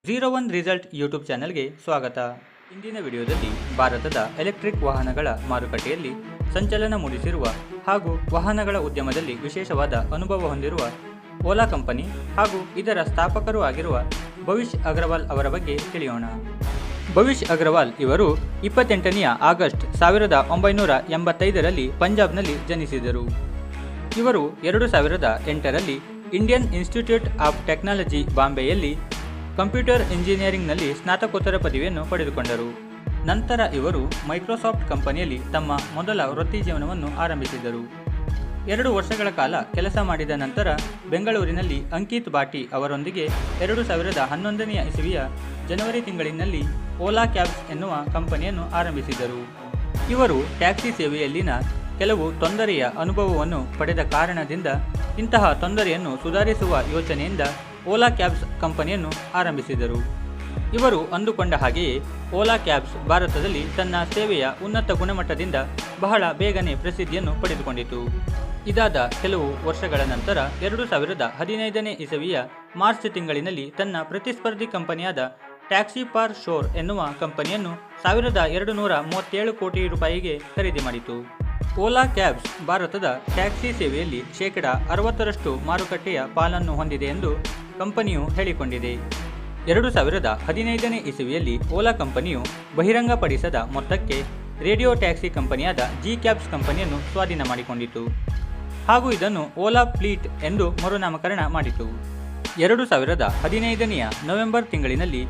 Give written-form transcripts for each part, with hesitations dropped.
01 result YouTube ಚಾನೆಲ್ಗೆ ಸ್ವಾಗತ. ಇಂದಿನ ವಿಡಿಯೋದಲ್ಲಿ ಭಾರತದ ಎಲೆಕ್ಟ್ರಿಕ್ ವಾಹನಗಳ ಮಾರುಕಟ್ಟೆಯಲ್ಲಿ ಸಂಚಲನ ಮೂಡಿಸಿರುವ ಹಾಗೂ ವಾಹನಗಳ ಉದ್ಯಮದಲ್ಲಿ ವಿಶೇಷವಾದ ಅನುಭವ ಹೊಂದಿರುವ ಓಲಾ ಕಂಪನಿ ಹಾಗೂ ಇದರ ಸ್ಥಾಪಕರೂ ಆಗಿರುವ ಭವಿಷ್ ಅಗ್ರವಾಲ್ ಅವರ ಬಗ್ಗೆ ತಿಳಿಯೋಣ. ಭವಿಷ್ ಅಗ್ರವಾಲ್ ಇವರು 28ನೇ ಆಗಸ್ಟ್ 1985ರಲ್ಲಿ ಪಂಜಾಬ್ನಲ್ಲಿ ಜನಿಸಿದರು. ಇವರು 2008ರಲ್ಲಿ ಇಂಡಿಯನ್ ಇನ್ಸ್ಟಿಟ್ಯೂಟ್ ಆಫ್ ಟೆಕ್ನಾಲಜಿ ಬಾಂಬೆಯಲ್ಲಿ ಕಂಪ್ಯೂಟರ್ ಇಂಜಿನಿಯರಿಂಗ್ನಲ್ಲಿ ಸ್ನಾತಕೋತ್ತರ ಪದವಿಯನ್ನು ಪಡೆದುಕೊಂಡರು. ನಂತರ ಇವರು ಮೈಕ್ರೋಸಾಫ್ಟ್ ಕಂಪನಿಯಲ್ಲಿ ತಮ್ಮ ಮೊದಲ ವೃತ್ತಿ ಜೀವನವನ್ನು ಆರಂಭಿಸಿದರು. 2 ವರ್ಷಗಳ ಕಾಲ ಕೆಲಸ ಮಾಡಿದ ನಂತರ ಬೆಂಗಳೂರಿನಲ್ಲಿ ಅಂಕಿತ್ ಬಾಟಿ ಅವರೊಂದಿಗೆ 2011ನೇ ಇಸವಿಯ ಜನವರಿ ತಿಂಗಳಿನಲ್ಲಿ ಓಲಾ ಕ್ಯಾಬ್ಸ್ ಎನ್ನುವ ಕಂಪನಿಯನ್ನು ಆರಂಭಿಸಿದರು. ಇವರು ಟ್ಯಾಕ್ಸಿ ಸೇವೆಯಲ್ಲಿನ ಕೆಲವು ತೊಂದರೆಯ ಅನುಭವವನ್ನು ಪಡೆದ ಕಾರಣದಿಂದ ಇಂತಹ ತೊಂದರೆಯನ್ನು ಸುಧಾರಿಸುವ ಯೋಚನೆಯಿಂದ ಓಲಾ ಕ್ಯಾಬ್ಸ್ ಕಂಪನಿಯನ್ನು ಆರಂಭಿಸಿದರು. ಇವರು ಅಂದುಕೊಂಡ ಹಾಗೆಯೇ ಓಲಾ ಕ್ಯಾಬ್ಸ್ ಭಾರತದಲ್ಲಿ ತನ್ನ ಸೇವೆಯ ಉನ್ನತ ಗುಣಮಟ್ಟದಿಂದ ಬಹಳ ಬೇಗನೆ ಪ್ರಸಿದ್ಧಿಯನ್ನು ಪಡೆದುಕೊಂಡಿತು. ಇದಾದ ಕೆಲವು ವರ್ಷಗಳ ನಂತರ 2015ನೇ ಇಸವಿಯ ಮಾರ್ಚ್ ತಿಂಗಳಿನಲ್ಲಿ ತನ್ನ ಪ್ರತಿಸ್ಪರ್ಧಿ ಕಂಪನಿಯಾದ ಟ್ಯಾಕ್ಸಿ ಫಾರ್ ಶೋರ್ ಎನ್ನುವ ಕಂಪನಿಯನ್ನು 1237 ಕೋಟಿ ರೂಪಾಯಿಗೆ ಖರೀದಿ ಮಾಡಿತು. ಓಲಾ ಕ್ಯಾಬ್ಸ್ ಭಾರತದ ಟ್ಯಾಕ್ಸಿ ಸೇವೆಯಲ್ಲಿ ಶೇಕಡ 60ರಷ್ಟು ಮಾರುಕಟ್ಟೆಯ ಪಾಲನ್ನು ಹೊಂದಿದೆ ಎಂದು ಕಂಪನಿಯು ಹೇಳಿಕೊಂಡಿದೆ. 2015ನೇ ಇಸವಿಯಲ್ಲಿ ಓಲಾ ಕಂಪನಿಯು ಬಹಿರಂಗಪಡಿಸದ ಮೊತ್ತಕ್ಕೆ ರೇಡಿಯೋ ಟ್ಯಾಕ್ಸಿ ಕಂಪನಿಯಾದ ಜಿ ಕ್ಯಾಬ್ಸ್ ಕಂಪನಿಯನ್ನು ಸ್ವಾಧೀನ ಮಾಡಿಕೊಂಡಿತು ಹಾಗೂ ಇದನ್ನು ಓಲಾ ಫ್ಲೀಟ್ ಎಂದು ಮರುನಾಮಕರಣ ಮಾಡಿತು. 2015ನೇ ನವೆಂಬರ್ ತಿಂಗಳಿನಲ್ಲಿ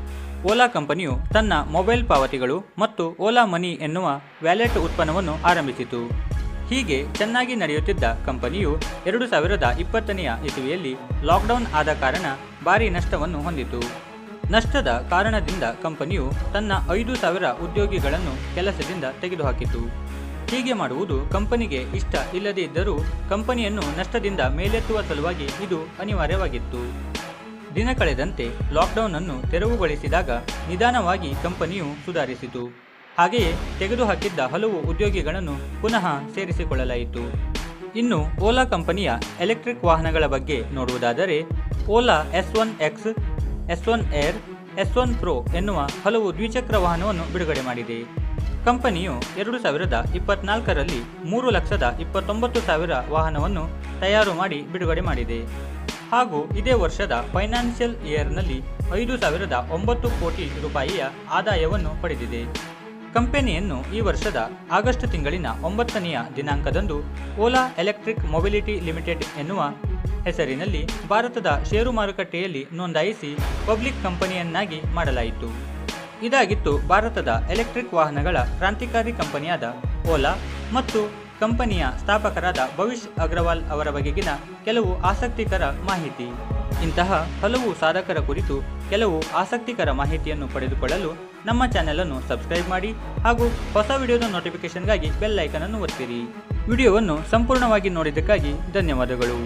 ಓಲಾ ಕಂಪನಿಯು ತನ್ನ ಮೊಬೈಲ್ ಪಾವತಿಗಳು ಮತ್ತು ಓಲಾ ಮನಿ ಎನ್ನುವ ವ್ಯಾಲೆಟ್ ಉತ್ಪನ್ನವನ್ನು ಆರಂಭಿಸಿತು. ಹೀಗೆ ಚೆನ್ನಾಗಿ ನಡೆಯುತ್ತಿದ್ದ ಕಂಪನಿಯು 2020ನೇ ಇಸವಿಯಲ್ಲಿ ಲಾಕ್ಡೌನ್ ಆದ ಕಾರಣ ಭಾರಿ ನಷ್ಟವನ್ನು ಹೊಂದಿತು. ನಷ್ಟದ ಕಾರಣದಿಂದ ಕಂಪನಿಯು ತನ್ನ 5,000 ಉದ್ಯೋಗಿಗಳನ್ನು ಕೆಲಸದಿಂದ ತೆಗೆದುಹಾಕಿತು. ಹೀಗೆ ಮಾಡುವುದು ಕಂಪನಿಗೆ ಇಷ್ಟ ಇಲ್ಲದೇ ಇದ್ದರೂ ಕಂಪನಿಯನ್ನು ನಷ್ಟದಿಂದ ಮೇಲೆತ್ತುವ ಸಲುವಾಗಿ ಇದು ಅನಿವಾರ್ಯವಾಗಿತ್ತು. ದಿನ ಕಳೆದಂತೆ ಲಾಕ್ಡೌನ್ ಅನ್ನು ತೆರವುಗೊಳಿಸಿದಾಗ ನಿಧಾನವಾಗಿ ಕಂಪನಿಯು ಸುಧಾರಿಸಿತು. ಹಾಗೆಯೇ ತೆಗೆದುಹಾಕಿದ್ದ ಹಲವು ಉದ್ಯೋಗಿಗಳನ್ನು ಪುನಃ ಸೇರಿಸಿಕೊಳ್ಳಲಾಯಿತು. ಇನ್ನು ಓಲಾ ಕಂಪನಿಯ ಎಲೆಕ್ಟ್ರಿಕ್ ವಾಹನಗಳ ಬಗ್ಗೆ ನೋಡುವುದಾದರೆ Ola S1X, S1 air, S1 Pro ಎನ್ನುವ ಹಲವು ದ್ವಿಚಕ್ರ ವಾಹನವನ್ನು ಬಿಡುಗಡೆ ಮಾಡಿದೆ. ಕಂಪನಿಯು 2024ರಲ್ಲಿ 3,29,000 ವಾಹನವನ್ನು ತಯಾರು ಮಾಡಿ ಬಿಡುಗಡೆ ಮಾಡಿದೆ ಹಾಗೂ ಇದೇ ವರ್ಷದ ಫೈನಾನ್ಷಿಯಲ್ ಇಯರ್ನಲ್ಲಿ 5,009 ಕೋಟಿ ರೂಪಾಯಿಯ ಆದಾಯವನ್ನು ಪಡೆದಿದೆ. ಕಂಪನಿಯನ್ನು ಈ ವರ್ಷದ ಆಗಸ್ಟ್ ತಿಂಗಳಿನ 9ನೇ ದಿನಾಂಕದಂದು ಓಲಾ ಎಲೆಕ್ಟ್ರಿಕ್ ಮೊಬಿಲಿಟಿ ಲಿಮಿಟೆಡ್ ಎನ್ನುವ ಹೆಸರಿನಲ್ಲಿ ಭಾರತದ ಷೇರು ಮಾರುಕಟ್ಟೆಯಲ್ಲಿ ನೋಂದಾಯಿಸಿ ಪಬ್ಲಿಕ್ ಕಂಪನಿಯನ್ನಾಗಿ ಮಾಡಲಾಯಿತು. ಇದಾಗಿತ್ತು ಭಾರತದ ಎಲೆಕ್ಟ್ರಿಕ್ ವಾಹನಗಳ ಕ್ರಾಂತಿಕಾರಿ ಕಂಪನಿಯಾದ ಓಲಾ ಮತ್ತು ಕಂಪನಿಯ ಸ್ಥಾಪಕರಾದ ಭವಿಷ್ ಅಗ್ರವಾಲ್ ಅವರ ಬಗೆಗಿನ ಕೆಲವು ಆಸಕ್ತಿಕರ ಮಾಹಿತಿ. ಇಂತಹ ಹಲವು ಸಾಧಕರ ಕುರಿತು ಕೆಲವು ಆಸಕ್ತಿಕರ ಮಾಹಿತಿಯನ್ನು ಪಡೆದುಕೊಳ್ಳಲು ನಮ್ಮ ಚಾನೆಲ್ ಅನ್ನು ಸಬ್ಸ್ಕ್ರೈಬ್ ಮಾಡಿ ಹಾಗೂ ಹೊಸ ವಿಡಿಯೋದ ನೋಟಿಫಿಕೇಶನ್ಗಾಗಿ ಬೆಲ್ ಐಕನ್ ಅನ್ನು ಒತ್ತಿರಿ. ವಿಡಿಯೋವನ್ನು ಸಂಪೂರ್ಣವಾಗಿ ನೋಡಿದ್ದಕ್ಕಾಗಿ ಧನ್ಯವಾದಗಳು.